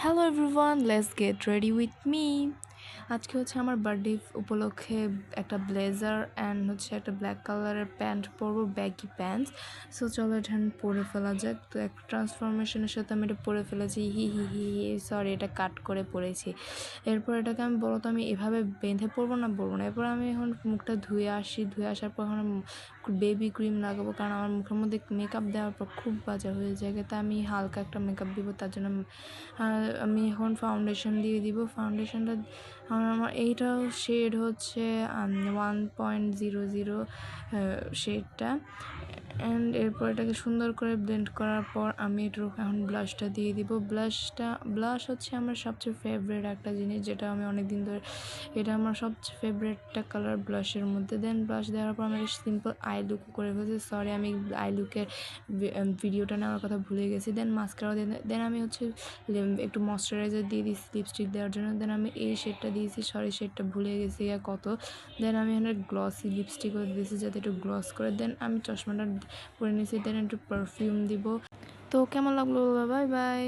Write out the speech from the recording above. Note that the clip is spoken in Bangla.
Hello everyone, let's get ready with me. আজকে হচ্ছে আমার বার্থডে উপলক্ষে একটা ব্লেজার অ্যান্ড হচ্ছে একটা ব্ল্যাক কালারের প্যান্ট পরবো, ব্যাগি প্যান্টস। সো চলো এটা পরে ফেলা যাক। তো একটা ট্রান্সফরমেশনের সাথে আমি এটা পরে ফেলেছি, হি হি হি হি সরি, এটা কাট করে পরেছি। এরপর এটাকে আমি বলো তো আমি এভাবে বেঁধে পরবো না এরপর আমি এখন মুখটা ধুয়ে আসার পর এখন বেবি ক্রিম লাগাবো, কারণ আমার মুখের মধ্যে মেকআপ দেওয়ার পর খুব বাজে হয়ে যায়, তাই আমি হালকা একটা মেকআপ দিব। তার জন্য আমি এখন ফাউন্ডেশন দিয়ে দিব। ফাউন্ডেশনটা আমার এইটাও শেড হচ্ছে 1.00 শেডটা। অ্যান্ড এরপর এটাকে সুন্দর করে ব্লেন্ড করার পর আমি এটার এখন ব্লাশটা দিয়ে দিব। ব্লাশ হচ্ছে আমার সবচেয়ে ফেভারিট একটা জিনিস, যেটা আমি অনেক দিন ধরে, এটা আমার সবচেয়ে ফেভারিট একটা কালার ব্লাশের মধ্যে। দেন ব্লাশ দেওয়ার পর আমি সিম্পল আই লুক করে ফেলছি। সরি, আমি আই লুকের ভিডিওটা নেওয়ার কথা ভুলে গেছি। দেন মাস্কারা দেন আমি হচ্ছে একটু ময়শ্চারাইজার দিয়ে দিয়েছি লিপস্টিক দেওয়ার জন্য। দেন আমি এই শেডটা দিয়েছি, সরি শেডটা ভুলে গেছি কত। দেন আমি এখানে গ্লসি লিপস্টিকও দিয়েছি যাতে একটু গ্লস করে। দেন আমি চশমাটা পরে নিয়েছি। দেন একটু পারফিউম দিব। তো কেমন লাগলো? Bye bye.